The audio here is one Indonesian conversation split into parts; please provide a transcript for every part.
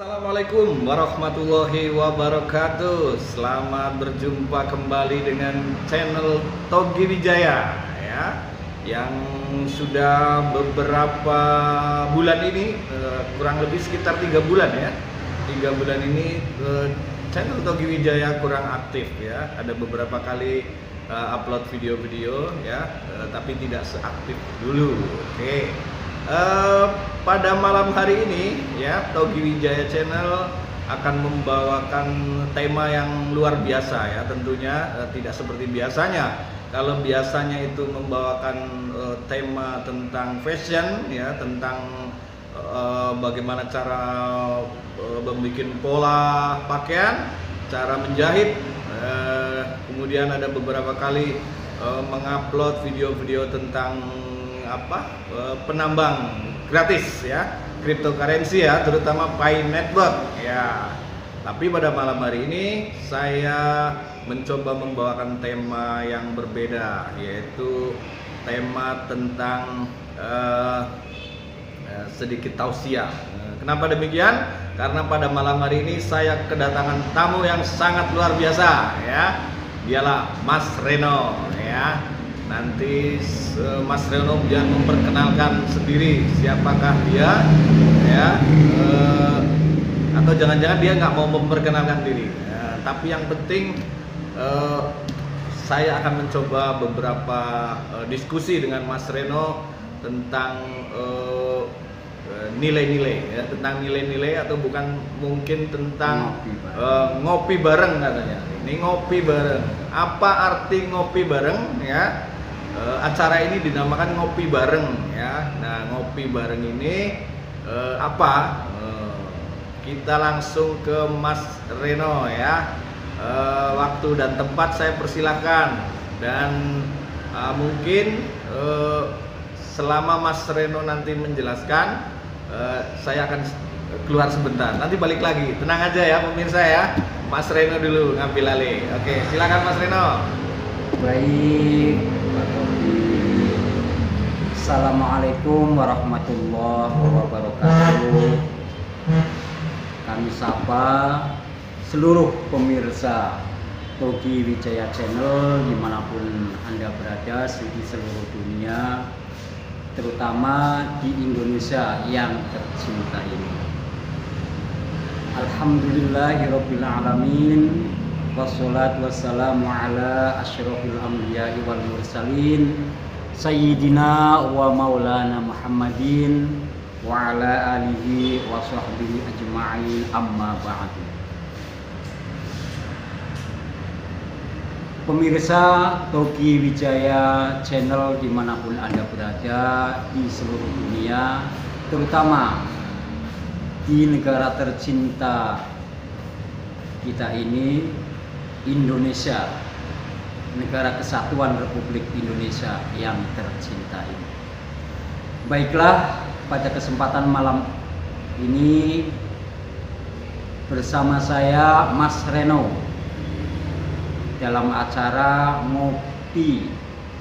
Assalamualaikum warahmatullahi wabarakatuh. Selamat berjumpa kembali dengan channel Togi Wijaya ya, yang sudah beberapa bulan ini, kurang lebih sekitar 3 bulan ya. 3 bulan ini channel Togi Wijaya kurang aktif ya. Ada beberapa kali upload video-video ya, tapi tidak seaktif dulu. Oke. Pada malam hari ini ya, Togi Wijaya Channel akan membawakan tema yang luar biasa ya. Tentunya tidak seperti biasanya. Kalau biasanya itu membawakan tema tentang fashion ya, tentang bagaimana cara membuat pola pakaian, cara menjahit, kemudian ada beberapa kali mengupload video-video tentang penambang gratis ya, cryptocurrency ya, terutama Pi Network ya. Tapi pada malam hari ini saya mencoba membawakan tema yang berbeda, yaitu tema tentang sedikit tausiah. Kenapa demikian? Karena pada malam hari ini saya kedatangan tamu yang sangat luar biasa ya. Dialah Mas Reno ya. Nanti Mas Reno dia memperkenalkan sendiri siapakah dia ya, atau jangan-jangan dia nggak mau memperkenalkan diri ya, tapi yang penting saya akan mencoba beberapa diskusi dengan Mas Reno tentang nilai-nilai ya, tentang nilai-nilai, atau bukan mungkin tentang ngopi bareng katanya. Ini ngopi bareng, apa arti ngopi bareng ya? Acara ini dinamakan ngopi bareng ya. Nah, ngopi bareng ini apa? Kita langsung ke Mas Reno ya. Waktu dan tempat saya persilahkan, dan mungkin selama Mas Reno nanti menjelaskan, saya akan keluar sebentar. Nanti balik lagi. Tenang aja ya pemirsa ya. Mas Reno dulu ngambil alih. Oke, silakan Mas Reno. Baik, Pak Togi. Assalamualaikum warahmatullahi wabarakatuh. Kami sapa seluruh pemirsa Togi Wijaya Channel dimanapun Anda berada di seluruh dunia, terutama di Indonesia yang tercinta ini. Alhamdulillahirabbil alamin. Wassalatu wassalamu ala asyrafil anbiya'i wal mursalin Sayyidina wa maulana Muhammadin wa ala alihi wa sahbihi ajma'in, amma ba'du. Pemirsa Togi Wijaya Channel dimanapun Anda berada di seluruh dunia, terutama di negara tercinta kita ini, Indonesia, negara kesatuan Republik Indonesia yang tercinta ini. Baiklah, pada kesempatan malam ini bersama saya Mas Reno dalam acara ngopi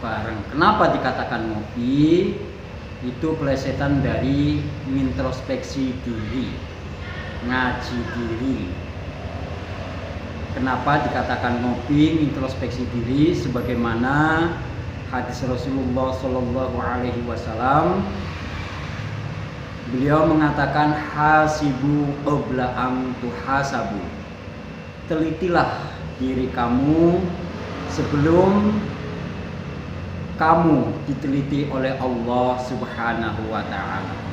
bareng. Kenapa dikatakan ngopi? Itu plesetan dari introspeksi diri, ngaji diri. Kenapa dikatakan ngopi, introspeksi diri? Sebagaimana hadis Rasulullah Shallallahu Alaihi Wasallam, beliau mengatakan hasibu qabla an tuhasabu. Telitilah diri kamu sebelum kamu diteliti oleh Allah Subhanahu wa Ta'ala.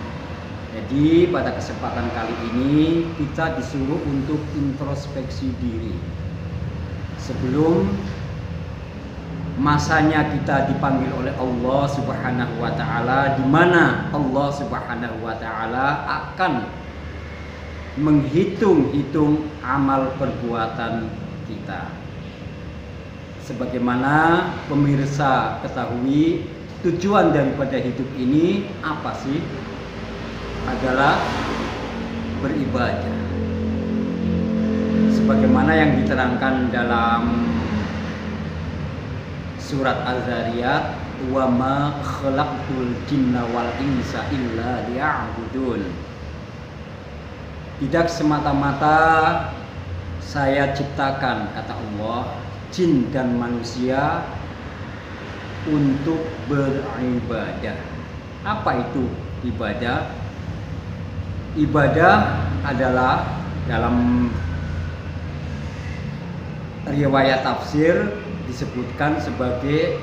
Jadi pada kesempatan kali ini kita disuruh untuk introspeksi diri sebelum masanya kita dipanggil oleh Allah Subhanahu wa Ta'ala, di mana Allah Subhanahu wa Ta'ala akan menghitung-hitung amal perbuatan kita. Sebagaimana pemirsa ketahui, tujuan daripada hidup ini apa sih? Adalah beribadah. Sebagaimana yang diterangkan dalam surat Az-Zariyat, wa ma khalaqtul jinna wal insa illa liya'budun. Tidak semata-mata saya ciptakan, kata Allah, jin dan manusia untuk beribadah. Apa itu ibadah? Ibadah adalah dalam riwayat tafsir disebutkan sebagai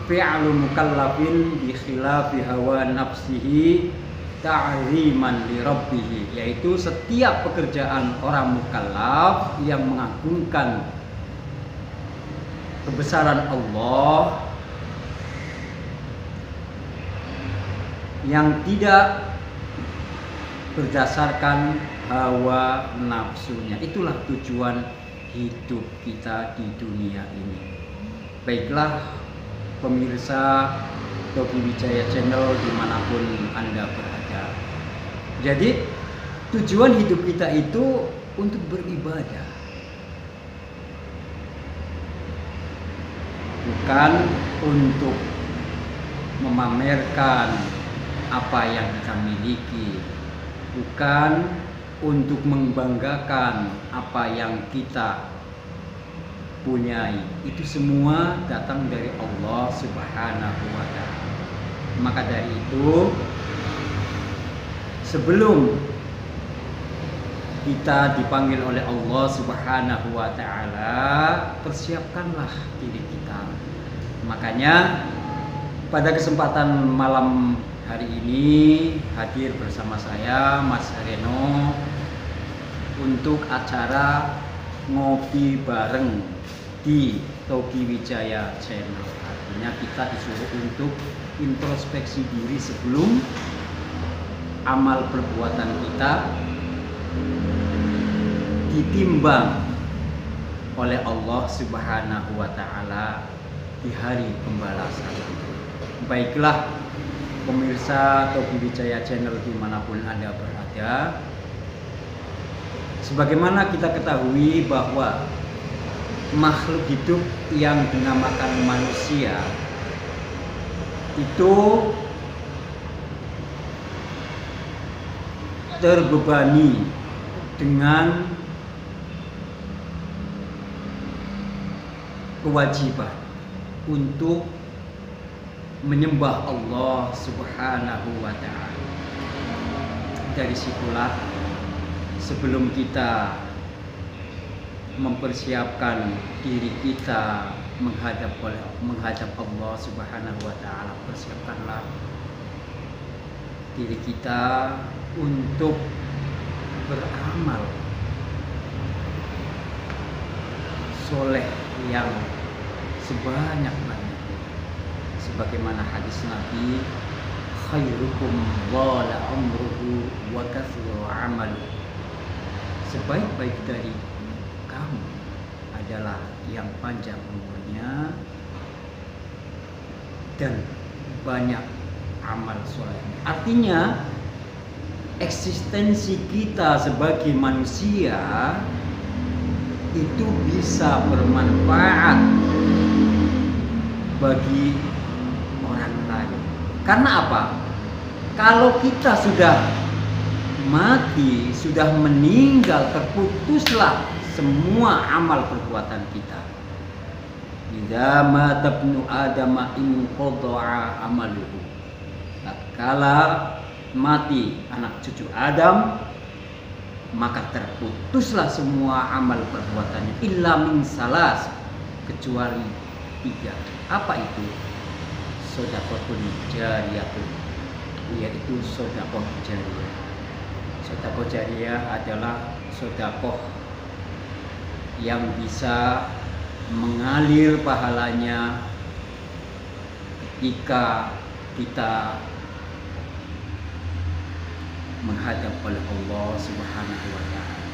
fi'lu mukallafin bi khilafi hawa nafsihi ta'ziman li rabbih, yaitu setiap pekerjaan orang mukallaf yang mengagungkan kebesaran Allah, yang tidak berdasarkan hawa nafsunya. Itulah tujuan hidup kita di dunia ini. Baiklah pemirsa Togi Wijaya Channel dimanapun Anda berada. Jadi tujuan hidup kita itu untuk beribadah, bukan untuk memamerkan apa yang kita miliki, bukan untuk membanggakan apa yang kita punyai. Itu semua datang dari Allah Subhanahu wa Ta'ala. Maka dari itu, sebelum kita dipanggil oleh Allah Subhanahu wa Ta'ala, persiapkanlah diri kita. Makanya pada kesempatan malam hari ini hadir bersama saya Mas Reno untuk acara ngopi bareng di Togi Wijaya Channel. Artinya kita disuruh untuk introspeksi diri sebelum amal perbuatan kita ditimbang oleh Allah Subhanahu wa Ta'ala di hari pembalasan. Baiklah pemirsa Togi Wijaya Channel dimanapun Anda berada, sebagaimana kita ketahui bahwa makhluk hidup yang dinamakan manusia itu terbebani dengan kewajiban untuk menyembah Allah Subhanahu wa Ta'ala. Dari situlah sebelum kita mempersiapkan diri kita menghadap Allah Subhanahu wa Ta'ala, persiapkanlah diri kita untuk beramal soleh yang sebanyak-banyaknya, sebagaimana hadis Nabi, khairukum wala umruhu wa kathru amalu, sebaik-baik dari kamu adalah yang panjang umurnya dan banyak amal solehnya. Artinya eksistensi kita sebagai manusia itu bisa bermanfaat bagi orang lain. Karena apa? Kalau kita sudah mati, sudah meninggal, terputuslah semua amal perbuatan kita. Idza mata ibnu Adam in qada'a amaluhu. Tatkala mati anak cucu Adam, maka terputuslah semua amal perbuatannya, illa min salas, kecuali 3. Apa itu? Shadaqatun jariyatun, yaitu sedekah jariyah. Sedekah jariyah adalah sedekah yang bisa mengalir pahalanya ketika kita menghadap oleh Allah Subhanahu wa Ta'ala.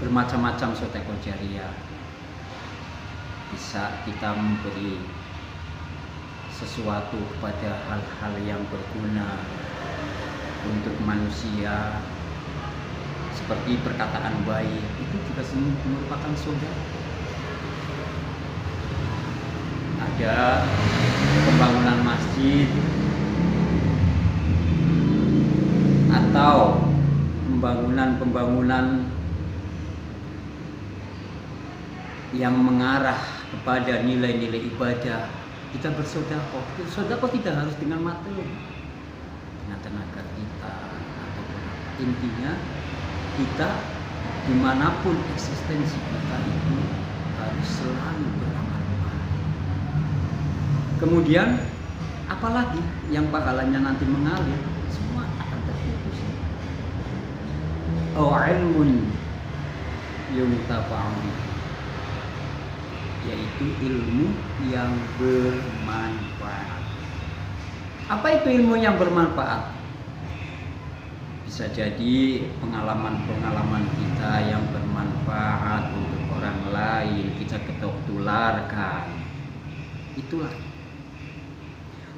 Bermacam-macam sedekah jariyah. Bisa kita memberi sesuatu kepada hal-hal yang berguna untuk manusia, seperti perkataan baik, itu juga merupakan sedekah. Ada pembangunan masjid atau pembangunan yang mengarah kepada nilai-nilai ibadah, kita bersedekah. Sedekah tidak harus dengan materi, dengan tenaga kita ataupun apa. Intinya kita dimanapun eksistensi kita itu harus selalu beramal baik. Kemudian apalagi yang pahalanya nanti mengalir, semua akan terputus. Ilmun yuntafa'u bihi, yaitu ilmu yang bermanfaat. Apa itu ilmu yang bermanfaat? Bisa jadi pengalaman-pengalaman kita yang bermanfaat untuk orang lain, kita tularkan. Itulah,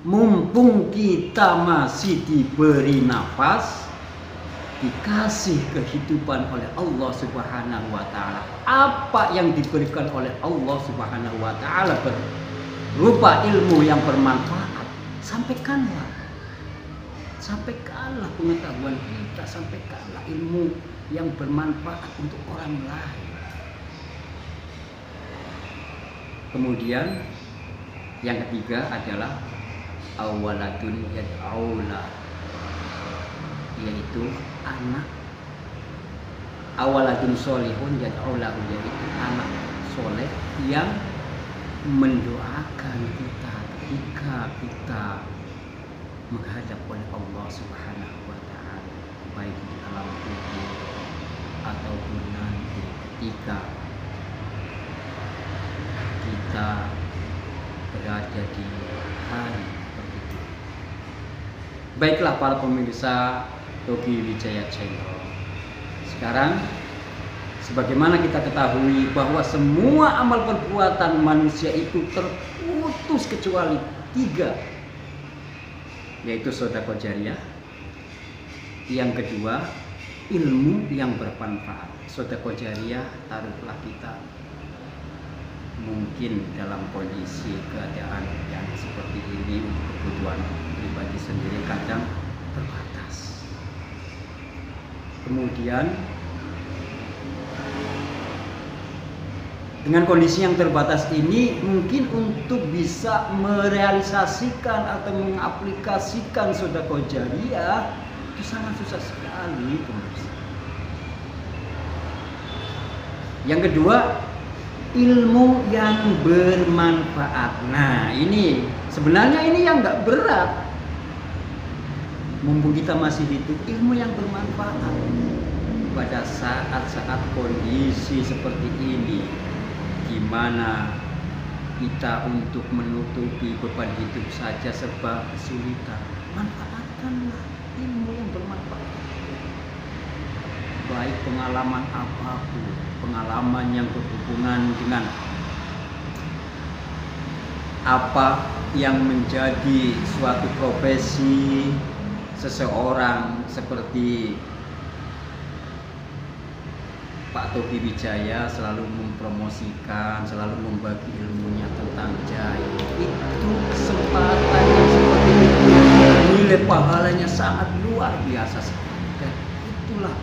mumpung kita masih diberi nafas, dikasih kehidupan oleh Allah Subhanahu wa taala. Apa yang diberikan oleh Allah Subhanahu wa taala berupa ilmu yang bermanfaat, sampaikanlah pengetahuan kita, sampaikanlah ilmu yang bermanfaat untuk orang lain. Kemudian yang ketiga adalah awalatun yad'aula, yaitu anak awalatun sholihun yad'aulahu, yaitu anak soleh yang mendoakan kita ketika kita menghadap oleh Allah Subhanahu wa taala, baik di alam kubur ataupun nanti ketika kita berada di hari begitu. Baiklah para pemirsa Togi Wijaya Channel. Sekarang sebagaimana kita ketahui bahwa semua amal perbuatan manusia itu terputus kecuali 3, yaitu sedekah jariyah. Yang kedua, ilmu yang bermanfaat. Sedekah jariyah, taruhlah kita mungkin dalam kondisi keadaan yang seperti ini, untuk kebutuhan pribadi sendiri kadang terbatas. Kemudian dengan kondisi yang terbatas ini, mungkin untuk bisa merealisasikan atau mengaplikasikan sedekah jariyah itu sangat susah sekali, pemirsa. Yang kedua, ilmu yang bermanfaat. Nah, ini sebenarnya ini yang nggak berat. Mumpung kita masih hidup, ilmu yang bermanfaat pada saat-saat kondisi seperti ini, di mana kita untuk menutupi beban hidup saja serba kesulitan, manfaatkanlah ilmu yang bermanfaat. Baik pengalaman apapun, pengalaman yang berhubungan dengan apa yang menjadi suatu profesi seseorang, seperti Pak Togi Wijaya selalu mempromosikan, selalu membagi ilmunya tentang jahit. Itu kesempatan yang seperti itu, nilai pahalanya sangat luar biasa sekali. Dan itulah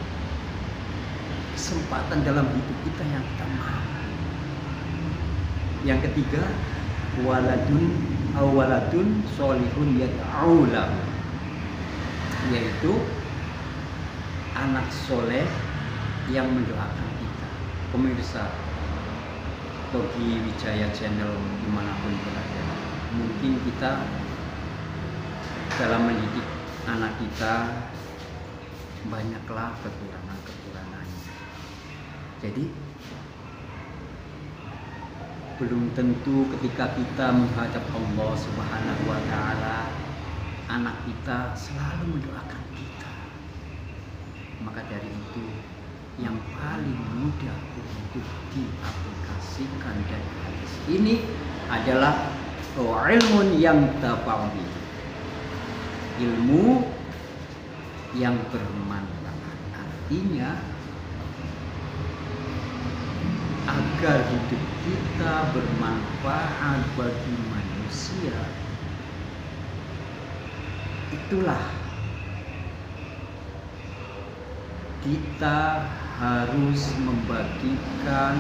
kesempatan dalam hidup kita yang kita mau. Yang ketiga, waladun sholihun yad'aulahu, yaitu anak soleh yang mendoakan kita. Pemirsa Togi Wijaya Channel dimanapun berada, mungkin kita dalam mendidik anak kita banyaklah kekurangannya. Jadi belum tentu ketika kita menghadap Allah Subhanahu wa taala, anak kita selalu mendoakan kita. Maka dari itu, yang paling mudah untuk diaplikasikan dari hadis ini adalah ilmun yang tafa'u, ilmu yang bermanfaat. Artinya agar hidup kita bermanfaat bagi manusia, itulah kita harus membagikan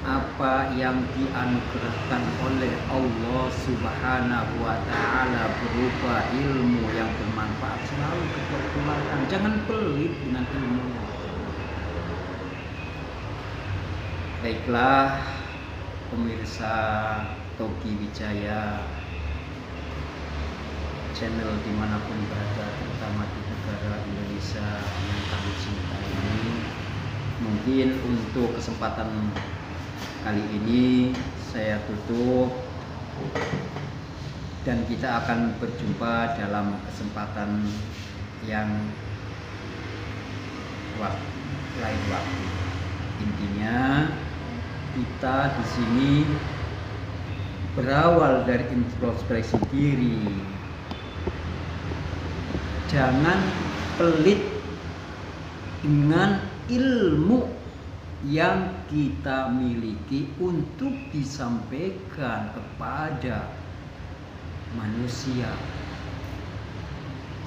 apa yang dianugerahkan oleh Allah Subhanahu wa Ta'ala berupa ilmu yang bermanfaat. Selalu kita keluarkan, jangan pelit dengan ilmu. Baiklah pemirsa Togi Wijaya, channel dimanapun berada, terutama di negara Indonesia yang kami cintai ini. Mungkin untuk kesempatan kali ini saya tutup, dan kita akan berjumpa dalam kesempatan yang lain waktu. Intinya kita di sini berawal dari introspeksi diri. Jangan pelit dengan ilmu yang kita miliki untuk disampaikan kepada manusia.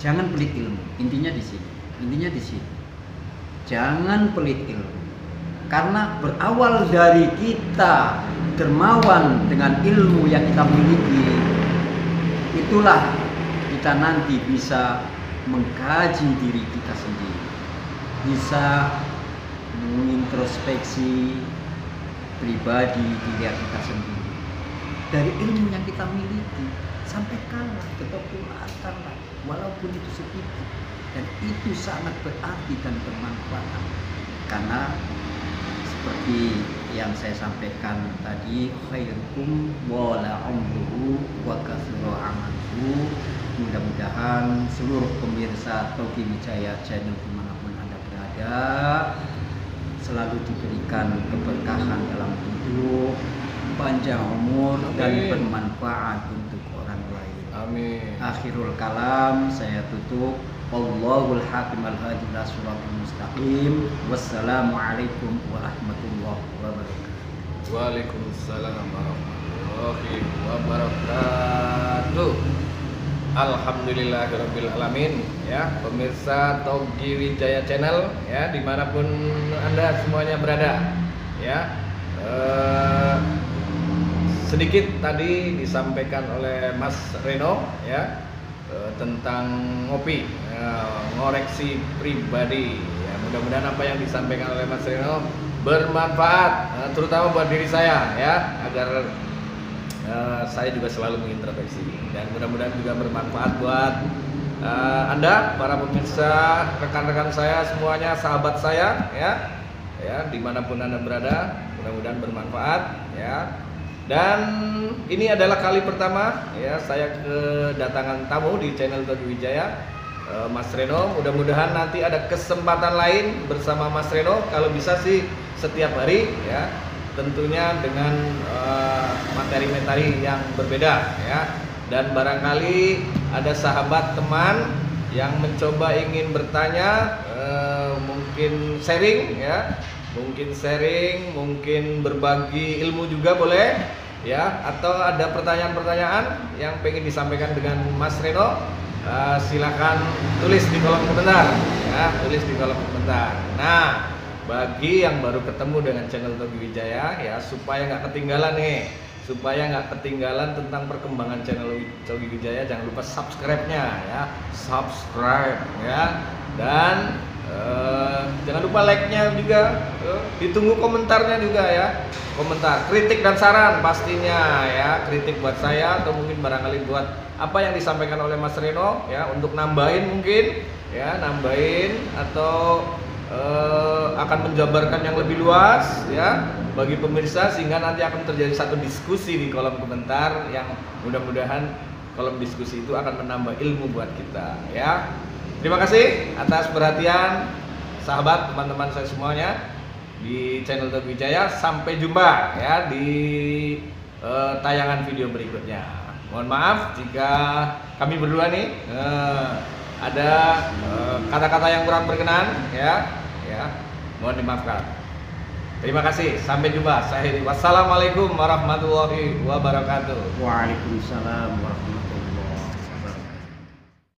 Jangan pelit ilmu. Intinya di sini. Jangan pelit ilmu. Karena berawal dari kita dermawan dengan ilmu yang kita miliki, itulah kita nanti bisa mengkaji diri kita sendiri, bisa mengintrospeksi pribadi diri kita sendiri dari ilmu yang kita miliki. Sampaikanlah, tetap keluarkanlah, walaupun itu sedikit, dan itu sangat berarti dan bermanfaat. Karena seperti yang saya sampaikan tadi, khairukum wala umruhu wa katsuru amaluhu. Mudah-mudahan seluruh pemirsa Togi Wijaya channel dimanapun Anda berada selalu diberikan keberkahan dalam hidup, panjang umur, dan bermanfaat untuk orang lain. Amin. Akhirul kalam, saya tutup. Wallahul hakim al-hadi ila siratal mustaqim. Wassalamualaikum warahmatullahi wabarakatuh. Waalaikumsalam warahmatullahi wabarakatuh. Alhamdulillahirabbil alamin, ya pemirsa Togi Wijaya channel, ya dimanapun Anda semuanya berada, ya sedikit tadi disampaikan oleh Mas Reno, ya tentang ngopi, ngoreksi pribadi, ya mudah-mudahan apa yang disampaikan oleh Mas Reno bermanfaat, terutama buat diri saya, ya agar saya juga selalu mengintrospeksi, dan mudah-mudahan juga bermanfaat buat Anda, para pemirsa, rekan-rekan saya semuanya, sahabat saya, ya dimanapun Anda berada, mudah-mudahan bermanfaat, ya. Dan ini adalah kali pertama, ya saya kedatangan tamu di channel Togi Wijaya, Mas Reno. Mudah-mudahan nanti ada kesempatan lain bersama Mas Reno, kalau bisa sih setiap hari, ya. Tentunya dengan materi-materi yang berbeda, ya. Dan barangkali ada sahabat teman yang mencoba ingin bertanya, mungkin sharing, ya, mungkin berbagi ilmu juga boleh, ya. Atau ada pertanyaan-pertanyaan yang pengen disampaikan dengan Mas Reno, silakan tulis di kolom komentar, ya, tulis di kolom komentar. Nah, bagi yang baru ketemu dengan channel Togi Wijaya, ya supaya nggak ketinggalan nih, tentang perkembangan channel Togi Wijaya, jangan lupa subscribe-nya, ya, dan jangan lupa like-nya juga, ditunggu komentarnya juga, ya, komentar, kritik dan saran pastinya, ya, kritik buat saya atau mungkin barangkali buat apa yang disampaikan oleh Mas Reno, ya, untuk nambahin mungkin, ya, atau akan menjabarkan yang lebih luas, ya, bagi pemirsa, sehingga nanti akan terjadi satu diskusi di kolom komentar yang mudah-mudahan kolom diskusi itu akan menambah ilmu buat kita, ya. Terima kasih atas perhatian sahabat, teman-teman saya semuanya di channel Togi Wijaya. Sampai jumpa, ya, di tayangan video berikutnya. Mohon maaf jika kami berdua nih ada kata-kata yang kurang berkenan, ya, mohon dimaafkan. Terima kasih, sampai jumpa. Wassalamualaikum warahmatullahi wabarakatuh. Waalaikumsalam warahmatullahi wabarakatuh.